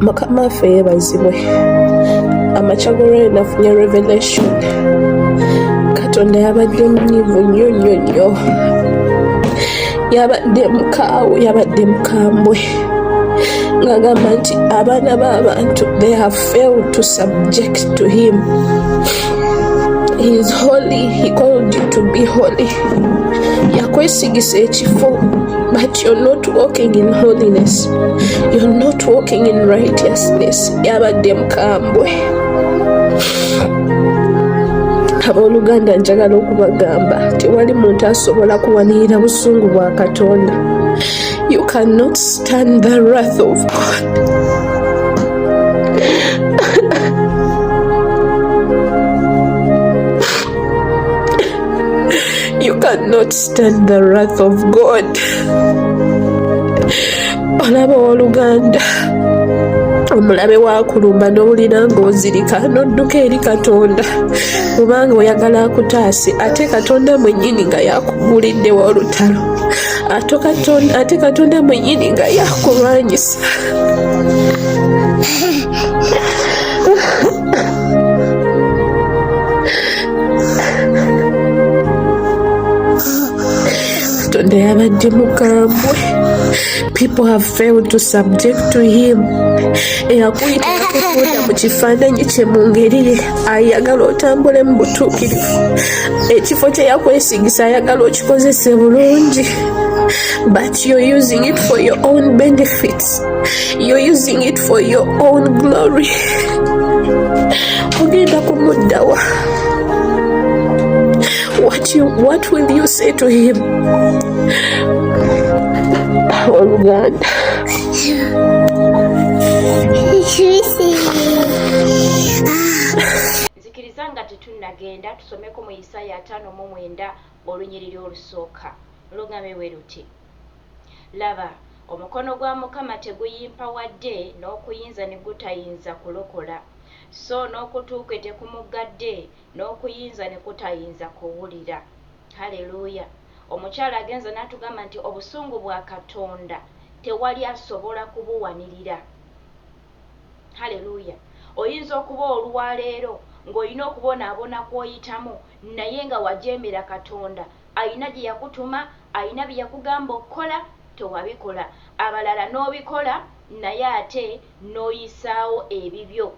Mukama waffe yeebazibwe. Amakya g'olwaleero nafunye revelation. Katonda yabadde munyiivu nnyo nnyo nnyo. Yabadde mukaawu, yabadde mukambwe. Ng'agamba nti abaana b'abantu they have failed to subject to him. He is holy. He called you to be holy. Yakwesigisa ekifo, but you're not walking in holiness. You're not walking in righteousness. Yabadde mukambwe. Abooluganda njagala okubagamba tewali muntu asobola kuwanirira busungu bwa Katonda. You cannot stand the wrath of God. You cannot stand the wrath of God. Olaba owooluganda, omulabe waakulumba n'owulira ng'ozirika n'odduka eri Katonda kubanga oyagala akutaase, ate Katonda mwennyini nga yakuguliddewo olutalo, ate Katonda mwennyini nga yakulwanyisa. Katonda yabadde mukambwe. People have failed to subject to him. Eyakuyita yakufuula mu kifaananyi kye mu ngeri ye, ayagala otambule mu butuukirivu. Ekifo kye yakwesigisa ayagala okikozese bulungi. But you're using it for your own benefits. You're using it for your own glory. Ogenda kumuddawa. What will you say to him? Oluganda. Nzikiriza nga tetunnagenda tusomeko mu Isaaya 5:9 olunyiriri olusooka. Lugambe bwe luti, laba omukono gwa Mukama teguyimpa wadde n'okuyinza ne gutayinza kulokola, so n'okutuuke tekumugadde n'okuyinza ne kutayinza kuwulira. Haleluya. Omukyala agenza n'atugamba nti obusungu bwa Katonda tewali asobola kubuwanirira. Haleluya. Oyinza okuba olwaleero ng'olina okubonaabona kw'oyitamu naye nga wajeemera Katonda. Ayina gye yakutuma, ayina bye yakugamba okukola, tewabikola. Abalala n'obikola naye ate n'oyisaawo ebibyo.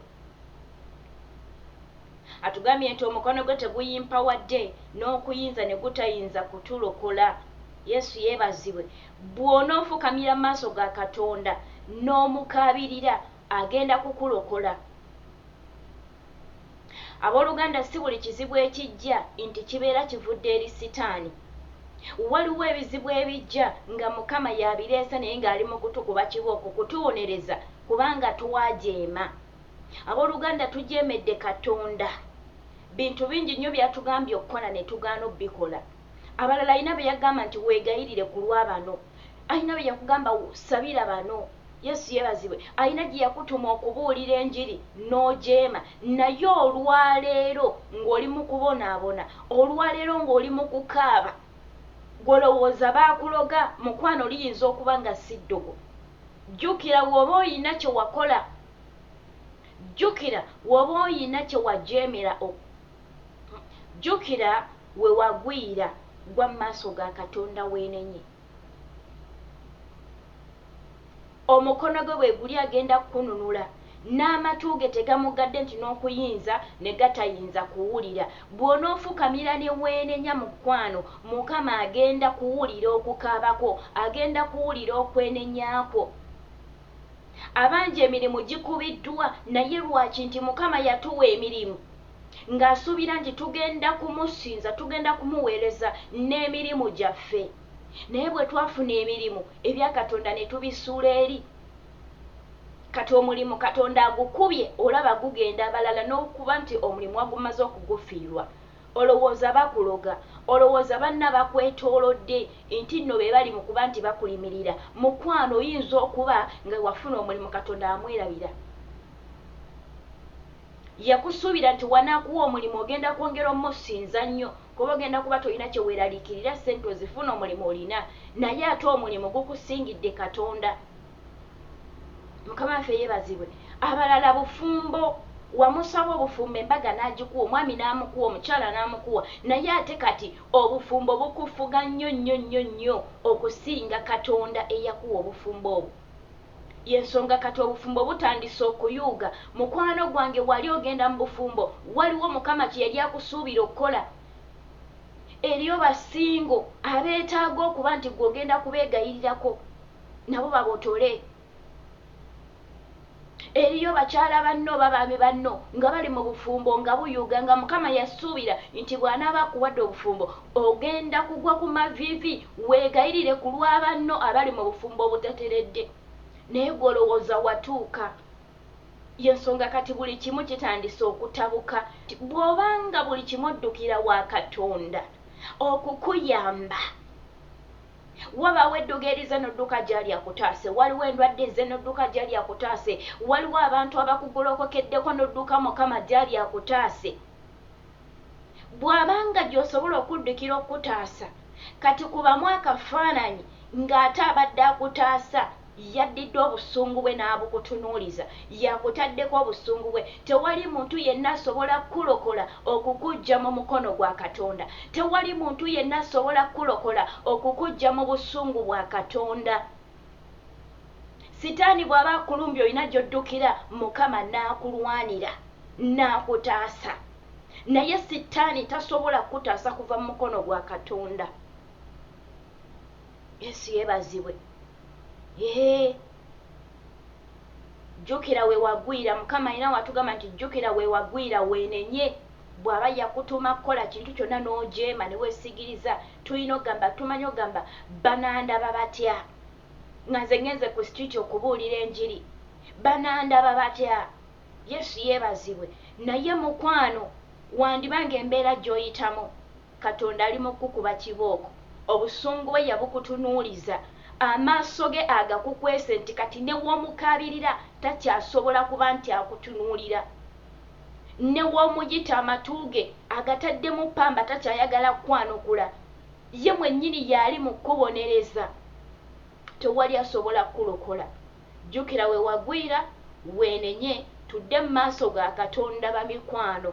Atugambye nti omukono gwe teguyimpa wadde n'okuyinza ne gutayinza kutulokola. Yesu yeebazibwe. Bw'onoofukamira mu maaso ga Katonda n'omukaabirira agenda kukulokola. Abooluganda, si buli kizibu ekijja nti kibeera kivudde eri Sitaani. Waliwo ebizibu ebijja nga Mukama yabireese naye ng'ali mu kutukuba kibooko kutuwonereza kubanga twajeema. Abooluganda, tujeemedde Katonda. Bintu bingi nnyo byatugambye okukola ne tugaana obbikola. Abalala alina bye yagamba nti weegayirire ku lw'abano. Alina bye yakugamba sabira bano. Yesu yeebazibwe. Alina gye yakutuma okubuulira enjiri n'ojeema. Naye olwaleero ng'oli mu kubonaabona, olwaleero ng'oli mu kukaaba, gw'olowooza baakuloga, mukwano liyinza okuba nga si ddogo. Jjukira bw'oba oyina kye wakola. Jjukira bw'oba oyina kye wajeemera. Jjukira we wagwira gwa mu maaso ga Katonda weenenye. Omukono gwe bwe guli agenda kukununula, n'amatu ge tegamugadde nti n'okuyinza ne gatayinza kuwulira. Bw'onoofukamira ne weenenya mukwano, Mukama agenda kuwulira okukaabako, agenda kuwulira okwenenyaako. Abangi emirimu gikubiddwa naye lwaki nti Mukama yatuwa emirimu ng'asuubira nti tugenda kumusinza, tugenda kumuweereza n'emirimu gyaffe. Naye bwe twafuna emirimu ebya Katonda ne tubisuula eri, kati omulimu Katonda agukubye olaba gugenda abalala n'okuba nti omulimu agumaze okugufiirwa. Olowooza bakuloga, olowooza banna bakwetoolodde nti nno be bali mu kuba nti bakulimirira. Mukwano oyinza okuba nga wafuna omulimu Katonda amwerabira. Yakusuubira nti wanaakuwa omulimu ogenda kwongera omusinza nnyo kuba ogenda kuba tolina kye weeraliikirira ssente ozifuna omulimu olina, naye ate omulimu gukusingidde Katonda. mukama waffe yeebazibwe. Abalala bufumbo, wamusaba obufumbo embaga n'agikuwa, omwami n'amukuwa, omukyala n'amukuwa, naye ate kati obufumbo bukufuga nnyo okusinga Katonda eyakuwa obufumbo obwo. Yensonga kati obufumbo butandise okuyuuga. Mukwano gwange wali ogenda mu bufumbo, waliwo Mukama kye yali akusuubira okukola. Eriyo basingo abeetaaga okuba nti gw'ogenda kubeegayirirako nabo babotole. Eriyo bakyala banno babaami banno nga bali mu bufumbo nga buyuuga, nga Mukama yasuubira nti bw'anaaba akuwadde obufumbo ogenda kugwa ku maviivi weegayirire ku lw'abanno abali mu bufumbo obutateredde. Naye gw'olowooza watuuka. Yensonga kati buli kimu kitandise okutabuka. Bw'obanga buli kimu oddukira wa Katonda okukuyamba, wabaawo edduga erize n'odduka gy'ali akutaase, waliwo endwadde ezze n'odduka gy'ali akutaase, waliwo abantu abakugolokokeddeko n'odduka Mukama gy'ali akutaase. Bw'abanga gy'osobola okuddukira okutaasa, kati kubamu akafaananyi ng'ate abadde akutaasa yaddidde obusungu bwe n'abukutunuuliza, yakutaddeko obusungu bwe. Tewali muntu yenna asobola kulokola okukujja mu mukono gwa Katonda. Tewali muntu yenna asobola kulokola okukujja mu busungu bwa Katonda. Sitaani bw'aba akulumbye olina gy'oddukira, Mukama n'akulwanira n'akutaasa. Naye sitaani tasobola kutaasa kuva mu mukono gwa Katonda. Yesu yeebazibwe. Jjukira we wagwira. Mukama alina watugamba nti jjukira we wagwira weenenye. Bw'aba yakutuma kukola kintu kyonna n'ojeema ne weesigiriza, tulina ogamba, tumanyi ogamba banaandaba batya nga nze ngenze ku situiti okubuulira enjiri. Banaandaba batya? Yesu yeebazibwe. Naye mukwano, wandibanga embeera gy'oyitamu, Katonda ali mu kukuba kibooko. Obusungu bwe yabukutunuuliza, amaaso ge agakukwese nti kati ne w'omukaabirira takyasobola kuba nti akutunuulira. Ne w'omuyita amatu ge agataddemu ppamba takyayagala kwanukula. Ye mwennyini yali mu kubonereza. Tewali asobola kulokola. Jjukira we wagwira, weenenye, tudde mu maaso ga Katonda bamikwano.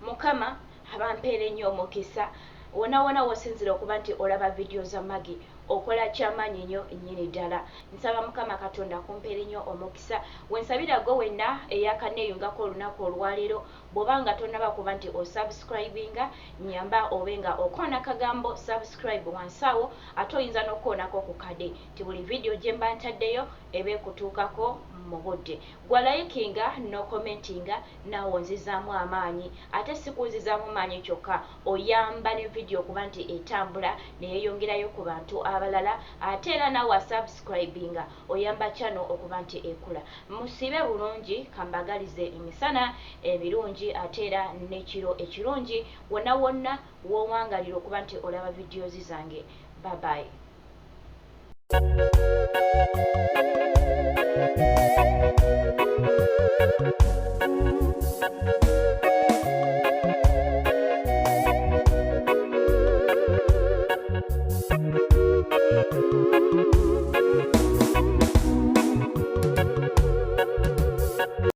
Mukama abampeera ennyo omukisa. Wona wosinzira okuba nti olaba vidiyo za Magi, okola kyamaanyi nnyo nnyini ddala. Nsaba Mukama Katonda akumpeera nnyo omukisa. Wensabira gwe wenna eyakanneeyungako olunaku olwaleero, bw'obanga tonnaba kuba nti osubscribinga, nyamba obenga okoona kagambo subscribe wansi awo, ate oyinza n'okukoonako ku kade nti buli vidiyo gye mba ntaddeyo eba ekutuukako mu budde. Gwa likinga n'okomentinga naawe onzizaamu amaanyi. Ate si kunzizaamu maanyi kyokka, oyamba ne vidiyo okuba nti etambula neyeeyongerayo ku bantu abalala, ate era naawe asubscribinga oyamba channel okuba nti ekula. Musibe bulungi, kambagalize emisana ebirungi ate era n'ekiro ekirungi, wonna wonna w'owangalira okuba nti olaba vidiyo zange. Bye bye.